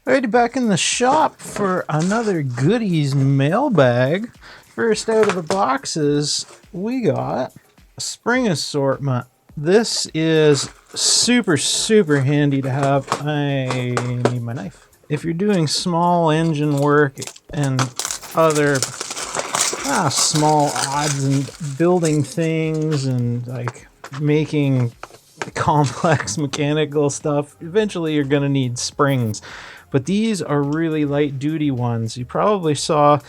Alrighty, back in the shop for another goodies mailbag. First out of the boxes, we got a spring assortment. This is super handy to have. I need my knife. If you're doing small engine work and other small odds and building things and like making complex mechanical stuff, eventually you're going to need springs. But these are really light duty ones. You probably saw,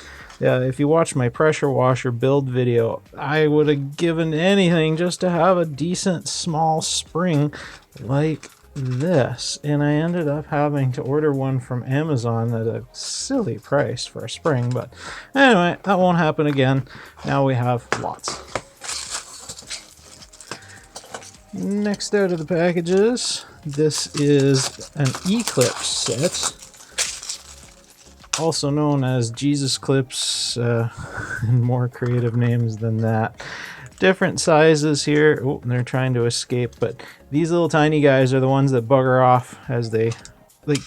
if you watched my pressure washer build video, I would have given anything just to have a decent small spring like this. And I ended up having to order one from Amazon at a silly price for a spring. But anyway, that won't happen again. Now we have lots. Next out of the packages, this is an E-Clips set, also known as Jesus Clips, and more creative names than that. Different sizes here. Oh, they're trying to escape, but these little tiny guys are the ones that bugger off as they, like,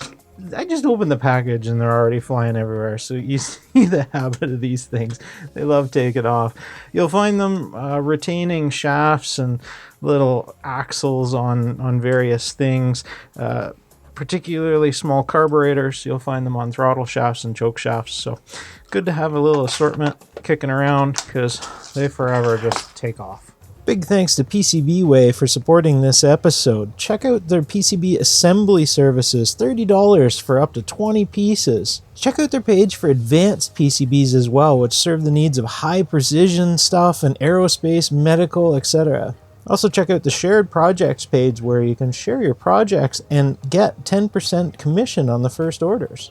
I just opened the package and they're already flying everywhere. So you see the habit of these things. They love taking off. You'll find them retaining shafts and little axles on various things, particularly small carburetors. You'll find them on throttle shafts and choke shafts. So good to have a little assortment kicking around because they forever just take off. Big thanks to PCBWay for supporting this episode. Check out their PCB assembly services, $30 for up to 20 pieces. Check out their page for advanced PCBs as well, which serve the needs of high precision stuff in aerospace, medical, etc. Also check out the shared projects page where you can share your projects and get 10% commission on the first orders.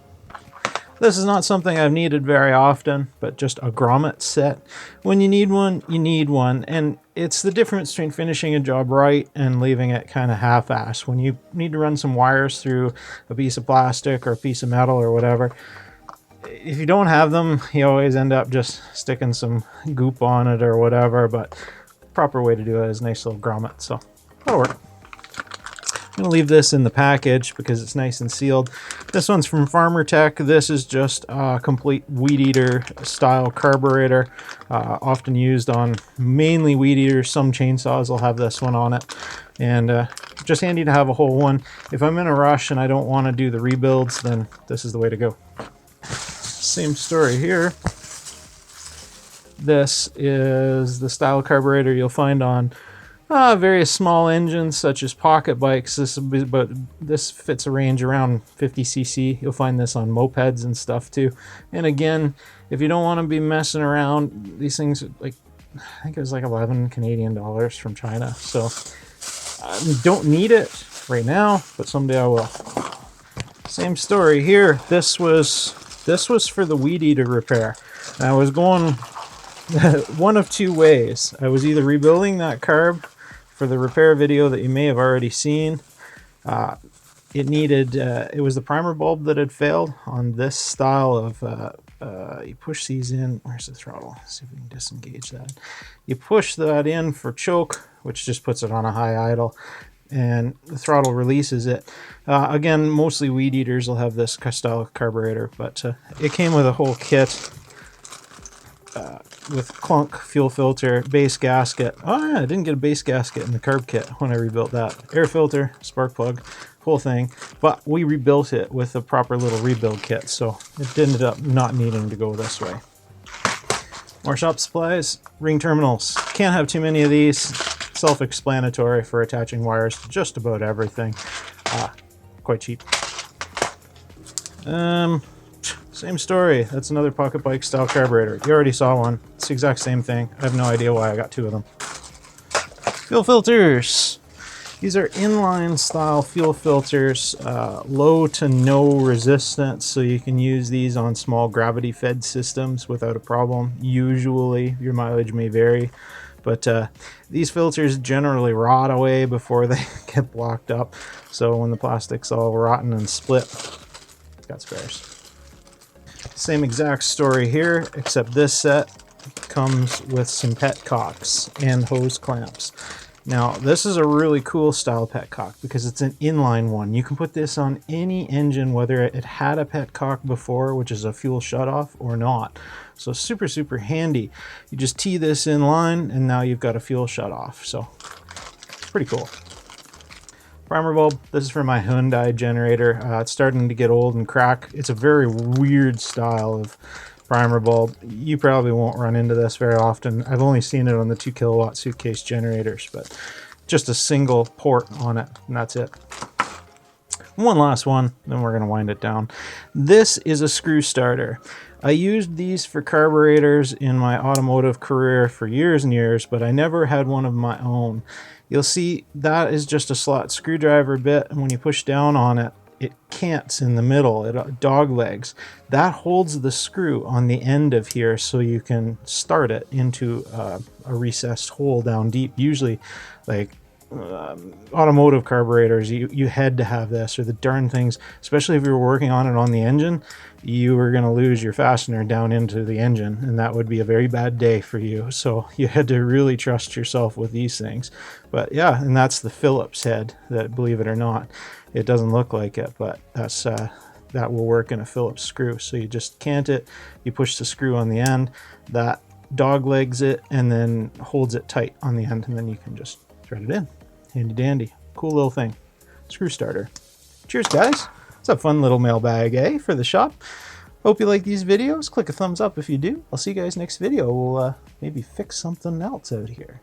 This is not something I've needed very often, but just a grommet set. When you need one, you need one. And it's the difference between finishing a job right and leaving it kind of half-assed. When you need to run some wires through a piece of plastic or a piece of metal or whatever, if you don't have them, you always end up just sticking some goop on it or whatever. But the proper way to do it is a nice little grommet, so that'll work. I'm going to leave this in the package because it's nice and sealed. This one's from Farmer Tech. This is just a complete weed eater style carburetor, often used on mainly weed eaters. Some chainsaws will have this one on it, and just handy to have a whole one. If I'm in a rush and I don't want to do the rebuilds, then this is the way to go. Same story here. This is the style carburetor you'll find on various small engines such as pocket bikes. This fits a range around 50 cc. You'll find this on mopeds and stuff too. And again, if you don't want to be messing around, these things, like, I think it was like 11 Canadian dollars from China. So I don't need it right now, but someday I will. Same story here. This was for the weed eater repair. And I was going one of two ways. I was either rebuilding that carb for the repair video that you may have already seen. It needed, it was the primer bulb that had failed on this style of, you push these in, where's the throttle? Let's see if we can disengage that. You push that in for choke, which just puts it on a high idle, and the throttle releases it. Again, mostly weed eaters will have this style of carburetor, but it came with a whole kit. With clunk, fuel filter, base gasket. Oh yeah, I didn't get a base gasket in the carb kit when I rebuilt that. Air filter, spark plug, whole thing. But we rebuilt it with a proper little rebuild kit, so it ended up not needing to go this way. More shop supplies, ring terminals. Can't have too many of these. Self-explanatory for attaching wires to just about everything. Quite cheap. Same story. That's another pocket bike style carburetor. You already saw one. It's the exact same thing. I have no idea why I got two of them. Fuel filters. These are inline style fuel filters, low to no resistance, so you can use these on small gravity fed systems without a problem. Usually, your mileage may vary, but these filters generally rot away before they get blocked up. So when the plastic's all rotten and split, it's got spares. Same exact story here, except this set comes with some petcocks and hose clamps. Now, this is a really cool style petcock because it's an inline one. You can put this on any engine, whether it had a petcock before, which is a fuel shutoff, or not. So super, super handy. You just tee this in line, and now you've got a fuel shutoff. So it's pretty cool. Primer bulb, this is for my Hyundai generator. It's starting to get old and crack. It's a very weird style of primer bulb. You probably won't run into this very often. I've only seen it on the 2 kilowatt suitcase generators, but just a single port on it, and that's it. One last one, then we're going to wind it down. This is a screw starter. I used these for carburetors in my automotive career for years and years, but I never had one of my own. You'll see that is just a slot screwdriver bit, and when you push down on it, it cants in the middle, it dog legs. That holds the screw on the end of here so you can start it into a recessed hole down deep. Usually, like automotive carburetors, you had to have this, or the darn things, especially if you were working on it on the engine, you were going to lose your fastener down into the engine, and that would be a very bad day for you. So you had to really trust yourself with these things. But yeah, and that's the Phillips head, that, believe it or not, it doesn't look like it, but that's that will work in a Phillips screw. So you just cant it, you push the screw on the end, that dog legs it, and then holds it tight on the end, and then you can just thread it in. Handy dandy. Cool little thing. Screw starter. Cheers, guys. It's a fun little mailbag, eh, for the shop. Hope you like these videos. Click a thumbs up if you do. I'll see you guys next video. We'll maybe fix something else out here.